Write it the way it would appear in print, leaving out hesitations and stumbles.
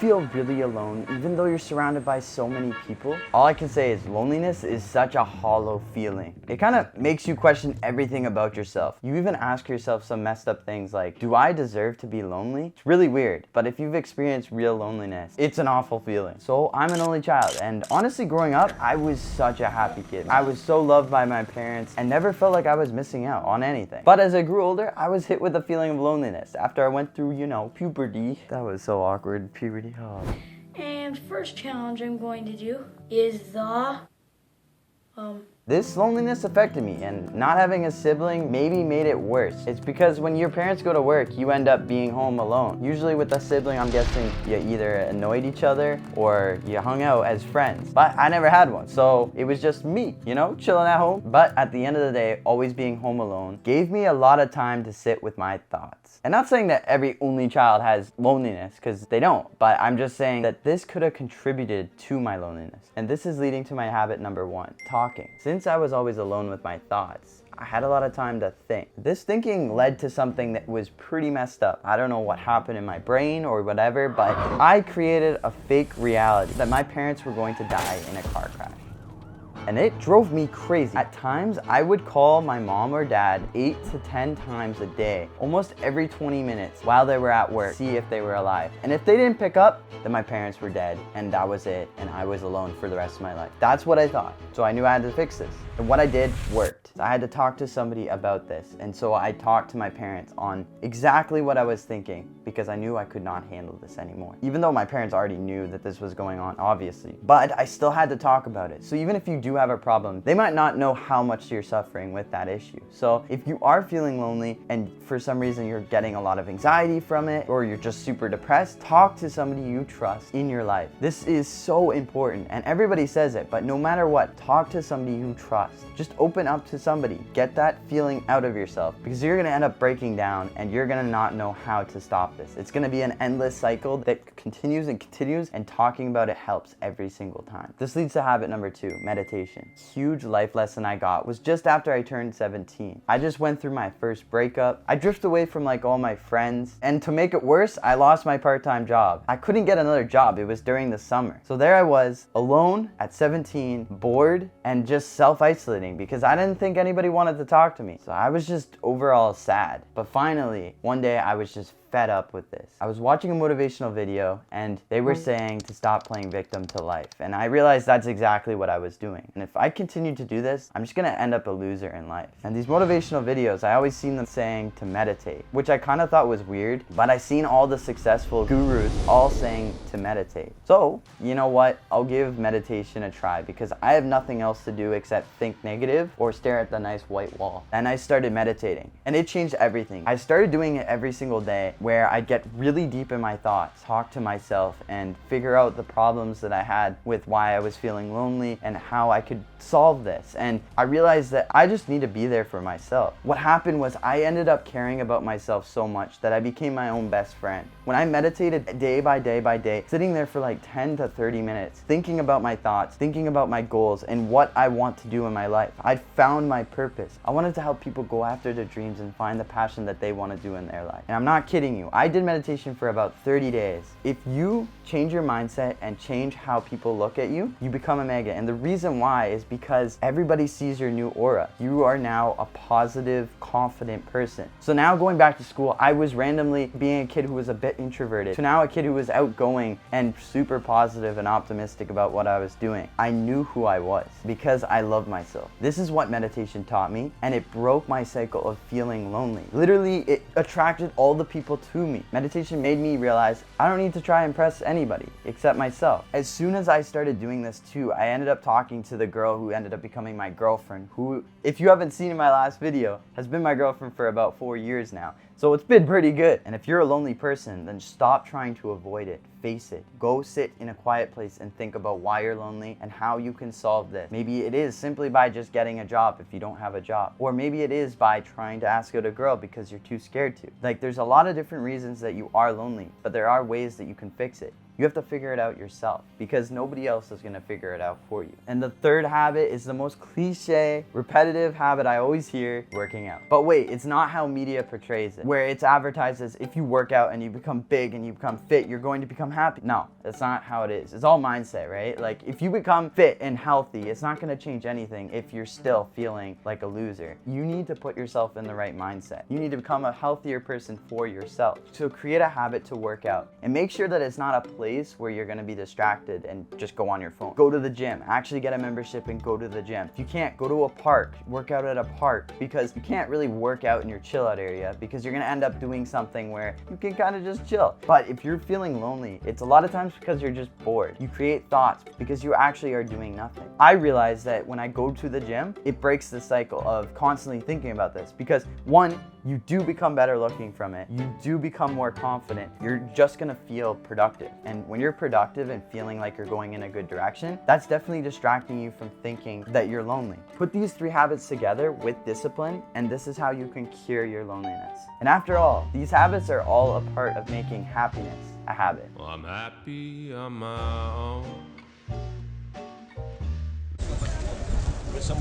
feel really alone even though you're surrounded by so many people? All I can say is loneliness is such a hollow feeling. It kind of makes you question everything about yourself. You even ask yourself some messed up things like, do I deserve to be lonely? It's really weird, but if you've experienced real loneliness, it's an awful feeling. So I'm an only child, and honestly growing up, I was such a happy kid. I was so loved by my parents and never felt like I was missing out on anything. But as I grew older, I was hit with a feeling of loneliness after I went through, puberty. That was so awkward, puberty. Oh. And first challenge I'm going to do is This loneliness affected me, and not having a sibling maybe made it worse. It's because when your parents go to work, you end up being home alone. Usually with a sibling, I'm guessing you either annoyed each other or you hung out as friends. But I never had one, so it was just me, chilling at home. But at the end of the day, always being home alone gave me a lot of time to sit with my thoughts. And not saying that every only child has loneliness, because they don't, but I'm just saying that this could have contributed to my loneliness. And this is leading to my habit number 1, talking. Since I was always alone with my thoughts, I had a lot of time to think. This thinking led to something that was pretty messed up. I don't know what happened in my brain or whatever, but I created a fake reality that my parents were going to die in a car crash. And it drove me crazy. At times, I would call my mom or dad 8 to 10 times a day, almost every 20 minutes while they were at work, see if they were alive. And if they didn't pick up, then my parents were dead, and that was it, and I was alone for the rest of my life. That's what I thought. So I knew I had to fix this. And what I did worked. I had to talk to somebody about this, and so I talked to my parents on exactly what I was thinking, because I knew I could not handle this anymore. Even though my parents already knew that this was going on, obviously. But I still had to talk about it. So even if you do have a problem, they might not know how much you're suffering with that issue. So if you are feeling lonely and for some reason you're getting a lot of anxiety from it, or you're just super depressed, talk to somebody you trust in your life. This is so important, and everybody says it, but no matter what, talk to somebody you trust. Just open up to somebody. Get that feeling out of yourself, because you're gonna end up breaking down and you're gonna not know how to stop this. It's gonna be an endless cycle that continues and continues, and talking about it helps every single time. This leads to habit number 2, meditation. Huge life lesson I got was just after I turned 17. I just went through my first breakup. I drifted away from all my friends, and to make it worse, I lost my part-time job. I couldn't get another job. It was during the summer. So there I was, alone at 17, bored, and just self-isolating because I didn't think anybody wanted to talk to me. So I was just overall sad. But finally, one day I was just fed up with this. I was watching a motivational video and they were saying to stop playing victim to life. And I realized that's exactly what I was doing. And if I continue to do this, I'm just gonna end up a loser in life. And these motivational videos, I always seen them saying to meditate, which I kind of thought was weird, but I seen all the successful gurus all saying to meditate. So, you know what? I'll give meditation a try because I have nothing else to do except think negative or stare at the nice white wall. And I started meditating and it changed everything. I started doing it every single day, where I'd get really deep in my thoughts, talk to myself, and figure out the problems that I had with why I was feeling lonely and how I could solve this. And I realized that I just need to be there for myself. What happened was I ended up caring about myself so much that I became my own best friend. When I meditated day by day, sitting there for 10 to 30 minutes, thinking about my thoughts, thinking about my goals and what I want to do in my life, I found my purpose. I wanted to help people go after their dreams and find the passion that they want to do in their life. And I'm not kidding you. I did meditation for about 30 days. If you change your mindset and change how people look at you, you become a magnet. And the reason why is because everybody sees your new aura. You are now a positive, confident person. So now going back to school, I was randomly being a kid who was a bit introverted to now a kid who was outgoing and super positive and optimistic about what I was doing. I knew who I was because I loved myself. This is what meditation taught me, and it broke my cycle of feeling lonely. Literally, it attracted all the people to me. Meditation made me realize I don't need to try and impress anybody except myself. As soon as I started doing this too, I ended up talking to the girl who ended up becoming my girlfriend, who, if you haven't seen in my last video, has been my girlfriend for about 4 years now. So it's been pretty good. And if you're a lonely person, then stop trying to avoid it. Face it. Go sit in a quiet place and think about why you're lonely and how you can solve this. Maybe it is simply by just getting a job if you don't have a job. Or maybe it is by trying to ask out a girl because you're too scared to. There's a lot of different reasons that you are lonely, but there are ways that you can fix it. You have to figure it out yourself because nobody else is going to figure it out for you. And the third habit is the most cliche, repetitive habit I always hear, working out. But wait, it's not how media portrays it, where it's advertised as if you work out and you become big and you become fit, you're going to become happy. No, that's not how it is. It's all mindset, right? Like if you become fit and healthy, it's not going to change anything if you're still feeling like a loser. You need to put yourself in the right mindset. You need to become a healthier person for yourself. So create a habit to work out and make sure that it's not a place where you're going to be distracted and just go on your phone. Go to the gym, actually get a membership and go to the gym. If you can't, go to a park, work out at a park, because you can't really work out in your chill out area because you're going to end up doing something where you can kind of just chill. But if you're feeling lonely, it's a lot of times because you're just bored. You create thoughts because you actually are doing nothing. I realize that when I go to the gym, it breaks the cycle of constantly thinking about this because one, you do become better looking from it. You do become more confident. You're just gonna feel productive. And when you're productive and feeling like you're going in a good direction, that's definitely distracting you from thinking that you're lonely. Put these 3 habits together with discipline, and this is how you can cure your loneliness. And after all, these habits are all a part of making happiness a habit. Well, I'm happy on my own. ¿Ves,